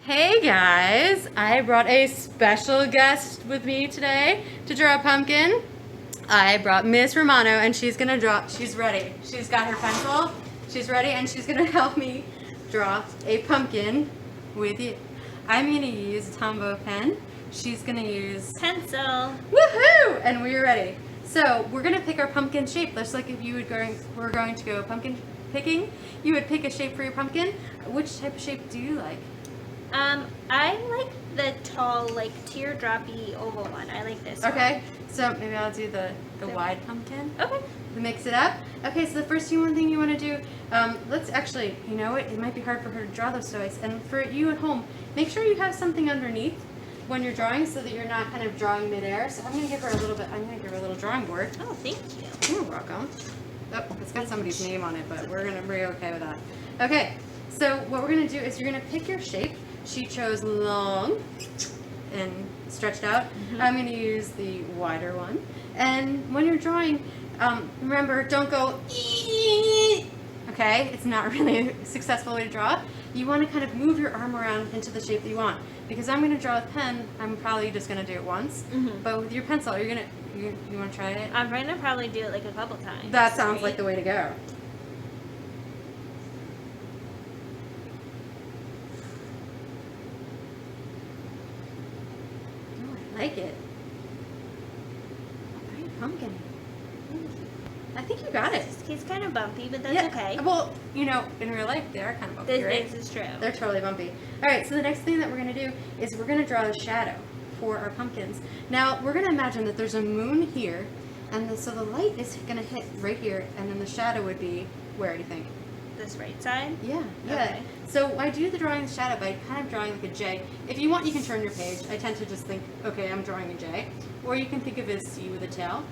Hey guys, I brought a special guest with me today to draw a pumpkin. I brought Miss Romano and she's gonna draw, she's ready. She's got her pencil, she's ready, and she's gonna help me draw a pumpkin with you. I'm gonna use a Tombow pen. She's gonna use pencil. Woohoo! And we're ready. So we're gonna pick our pumpkin shape. Just like if you were going to go pumpkin picking, you would pick a shape for your pumpkin. Which type of shape do you like? I like the tall, like teardroppy oval one. I like this Okay, one. so maybe I'll do the wide pumpkin. Okay. To mix it up. Okay, so the first thing you want to do, let's actually, you know what, it might be hard for her to draw those stoics. And for you at home, make sure you have something underneath when you're drawing so that you're not kind of drawing midair. So I'm going to give her a little drawing board. Oh, thank you. You're welcome. Oh, it's got somebody's name on it, but we're going to be okay with that. Okay, so what we're going to do is you're going to pick your shape. She chose long and stretched out. I'm going to use the wider one. And when you're drawing, remember, don't go, okay? It's not really a successful way to draw. You want to kind of move your arm around into the shape that you want. Because I'm going to draw with pen, I'm probably just going to do it once. But with your pencil, you want to try it? I'm going to probably do it like a couple times. That sounds like the way to go. I like it. Very pumpkin. I think you got it. He's kind of bumpy, but that's okay. Well, you know, in real life, they are kind of bumpy, right? This is true. They're totally bumpy. All right, so the next thing that we're going to do is we're going to draw a shadow for our pumpkins. Now, we're going to imagine that there's a moon here, and so the light is going to hit right here, and then the shadow would be, where do you think? This right side? Yeah. Okay. So I do the drawing the shadow by kind of drawing like a J. If you want, you can turn your page. I tend to just think, okay, I'm drawing a J. Or you can think of it as C with a tail.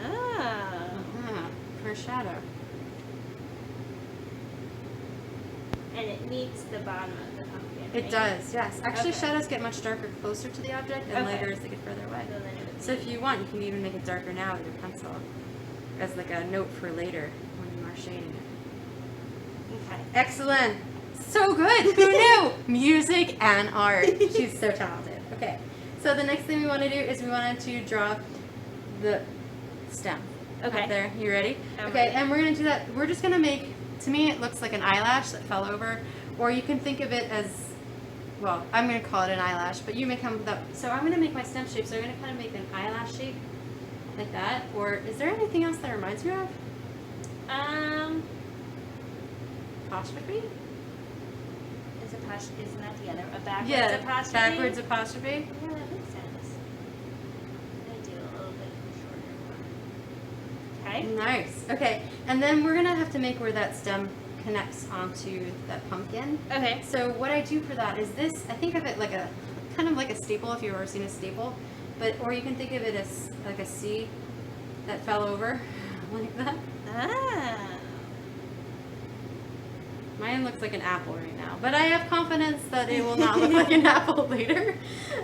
Oh. For a shadow. And it meets the bottom of the pumpkin, right? It does, yes. Actually, Okay. shadows get much darker closer to the object and Okay. lighter as they get further away. So then it would So be- if you want, you can even make it darker now with your pencil as like a note for later when you are shading it. Okay. Excellent. So good. Who knew? Music and art. She's so talented. Okay. So the next thing we want to do is we wanted to draw the stem. Okay. Up there. You ready? I'm Okay, ready. and we're going to do that. We're just going to make, to me, it looks like an eyelash that fell over. Or you can think of it as, well, I'm going to call it an eyelash, but you may come with that. So I'm going to make my stem shape. So I'm going to kind of make an eyelash shape like that. Or is there anything else that reminds you of? Apostrophe? Isn't that the other? A backwards Yeah, apostrophe? backwards apostrophe. Yeah, that makes sense. I'm going to do a little bit shorter one. Okay. Nice. Okay, and then we're gonna have to make where that stem connects onto that pumpkin. Okay. So what I do for that is this. I think of it like a kind of like a staple if you've ever seen a staple, or you can think of it as like a C that fell over like that. Ah. Mine looks like an apple right now, but I have confidence that it will not look like an apple later.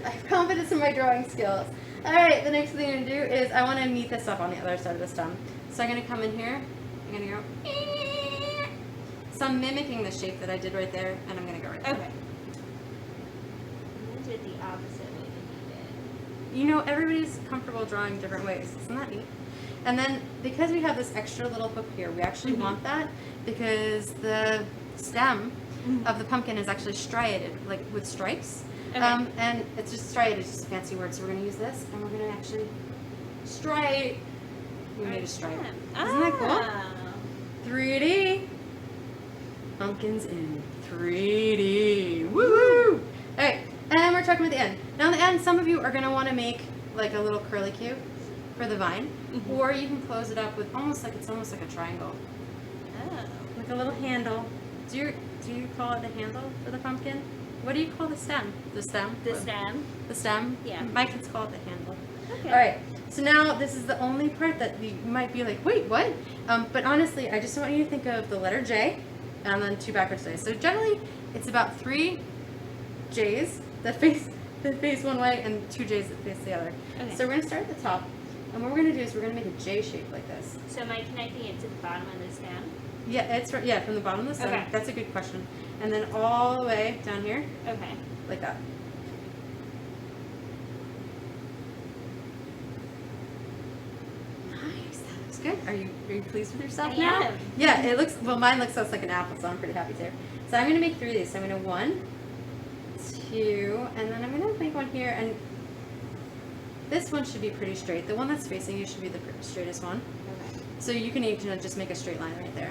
I have confidence in my drawing skills. All right, the next thing I'm gonna do is I want to meet this up on the other side of the stem. So I'm gonna come in here. I'm gonna go. So I'm mimicking the shape that I did right there, and I'm gonna go right there. Okay. I'm going to do it the opposite way than You know, everybody's comfortable drawing different ways. Isn't that neat? And then because we have this extra little hook here, we actually want that because the stem of the pumpkin is actually striated, like with stripes. Okay. And it's just striated, it's just a fancy word. So we're going to use this, and we're going to actually striate. We made a stripe. Isn't that cool? 3D. Pumpkins in 3D. Woo! Alright, and we're talking about the end. Now, in the end, some of you are going to want to make like a little curly cue for the vine, or you can close it up with almost like a triangle, Oh. like a little handle. Do you call it the handle for the pumpkin? What do you call the stem? The stem? The stem. The stem? Yeah. My kids call it the handle. Okay. All right. So now this is the only part that you might be like, wait, what? But honestly, I just want you to think of the letter J and then 2 backwards J's. So generally, it's about 3 J's that face one way and 2 J's that face the other. Okay. So we're gonna start at the top, and what we're gonna do is we're gonna make a J shape like this. So am I connecting it to the bottom of the stem? Yeah, from the bottom of the stem. Okay. That's a good question. And then all the way down here, Okay. like that. Nice, that looks good. Are you pleased with yourself I now? am. Yeah, it looks, well, mine looks just like an apple, so I'm pretty happy too. So I'm gonna make 3 of these. So I'm gonna 1, 2, and then I'm gonna make one here, and this one should be pretty straight. The one that's facing you should be the straightest one. Okay. So you can even just make a straight line right there.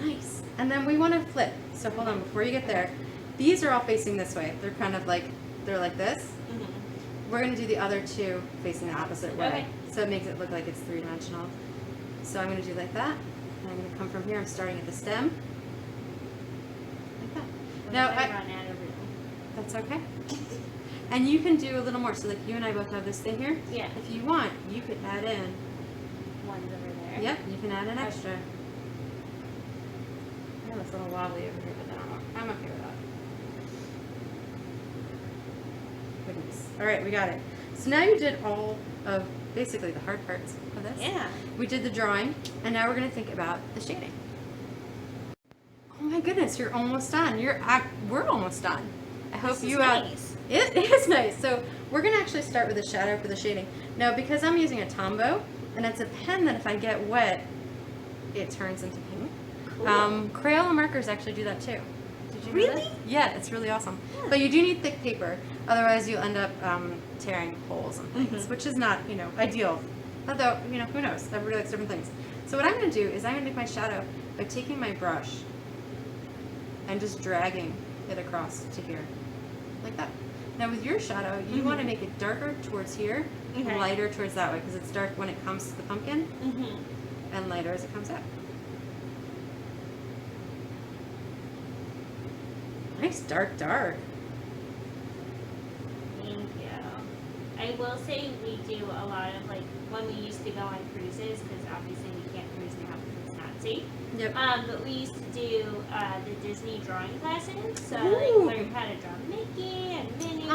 Nice. And then we want to flip. So hold on, before you get there, these are all facing this way. They're kind of like, they're like this. Mm-hmm. We're going to do the other 2 facing the opposite way. Okay. So it makes it look like it's 3-dimensional. So I'm going to do like that. And I'm going to come from here. I'm starting at the stem. Like that. Now, I run out of room. that's okay. And you can do a little more. So like you and I both have this thing here. Yeah. If you want, you could add in. One's over there. Yep, you can add an extra. I know it's a little wobbly over here, but I'm okay with that. Goodness. All right, we got it. So now you did all of basically the hard parts of this. Yeah. We did the drawing, and now we're going to think about the shading. Oh my goodness, you're almost done. We're almost done. I hope This is you nice. It is nice. So we're going to actually start with the shadow for the shading. Now, because I'm using a Tombow, and it's a pen that if I get wet, it turns into pink. Cool. Crayola markers actually do that too. Did you know Really? that? Yeah, it's really awesome. Yeah. But you do need thick paper, otherwise you'll end up tearing holes and things, Mhm. which is not, ideal. Although, who knows? Everybody likes different things. So what I'm going to do is I'm going to make my shadow by taking my brush and just dragging it across to here, like that. Now with your shadow, you want to make it darker towards here, Okay. and lighter towards that way, because it's dark when it comes to the pumpkin, Mm-hmm. and lighter as it comes out. Nice dark. Thank you. I will say we do a lot of when we used to go on cruises, because obviously we can't cruise now because it's not safe. Yep. But we used to do the Disney drawing classes, so Ooh. learn how to draw Mickey and Minnie.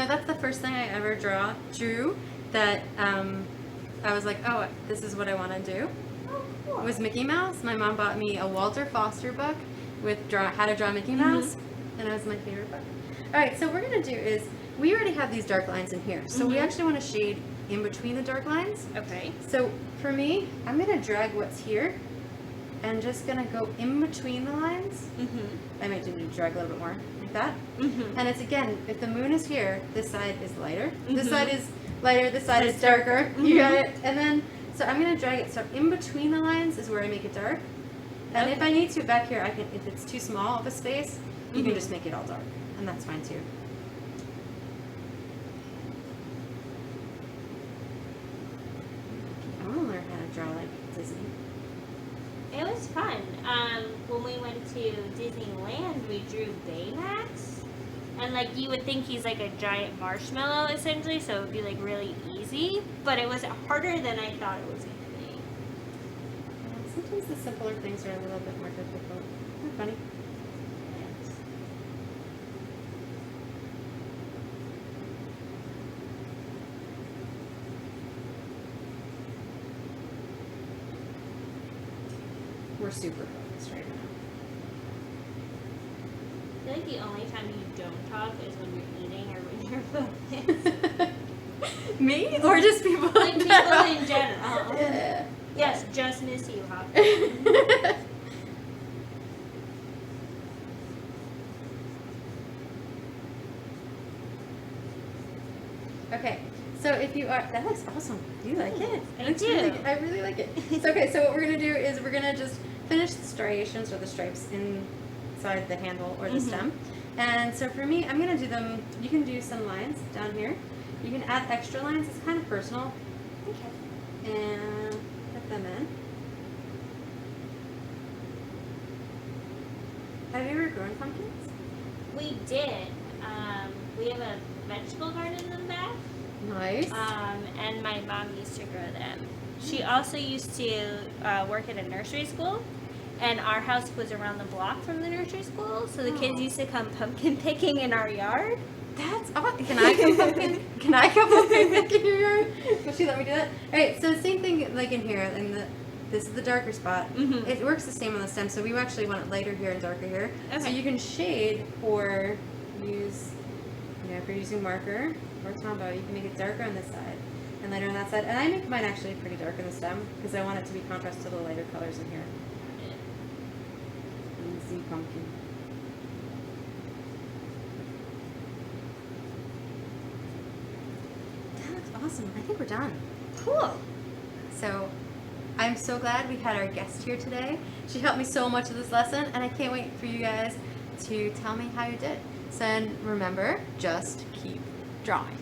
That's the first thing I ever drew that I was like, oh, this is what I want to do. Oh, cool. Was Mickey Mouse. My mom bought me a Walter Foster book with how to draw Mickey Mouse, and it was my favorite book. All right, so what we're gonna do is we already have these dark lines in here, so we actually want to shade in between the dark lines. Okay. So for me, I'm gonna drag what's here, and just gonna go in between the lines. Mm-hmm. I might need to drag a little bit more, like that. Mm-hmm. And it's again, if the moon is here, this side is lighter. This Mhm. side is lighter. This side is darker. You got it. And then, so I'm gonna drag it. So in between the lines is where I make it dark. And if I need to back here, I can. If it's too small of a space, you can just make it all dark, and that's fine too. I want to learn how to draw like Disney. It was fun. When we went to Disneyland, we drew Baymax. And you would think he's like a giant marshmallow essentially, so it would be really easy. But it was harder than I thought it was going to be. Sometimes the simpler things are a little bit more difficult. Isn't that funny? We're super focused right I feel like the only time you don't talk is when you're eating or when you're focused. now. Me? Or just people Like in people general? in general. Yeah. Yes, just miss you, Hop. Okay, so if you are, that looks awesome. Do you like it? I It looks do. I really like it. So, okay, so what we're gonna do is we're gonna just finish the striations or the stripes inside the handle or the Mhm. stem. And so for me, I'm gonna do them. You can do some lines down here. You can add extra lines. It's kind of personal. Okay. And put them in. Have you ever grown pumpkins? We did. We have a vegetable garden in the back. Nice. And my mom used to grow them. She also used to work at a nursery school, and our house was around the block from the nursery school, so the kids Oh. used to come pumpkin picking in our yard. That's awesome. Can I come pumpkin? Can I come pumpkin pick in your yard? Will she let me do that? All right. So same thing like in here, in the This is the darker spot. Mhm. It works the same on the stem, so we actually want it lighter here and darker here. So Okay. you can shade or use, if you're using marker or Tombow, you can make it darker on this side and lighter on that side. And I make mine actually pretty dark in the stem because I want it to be contrast to the lighter colors in here. Easy pumpkin. That looks awesome. I think we're done. Cool. So I'm so glad we had our guest here today. She helped me so much with this lesson, and I can't wait for you guys to tell me how you did. So and remember, just keep drawing.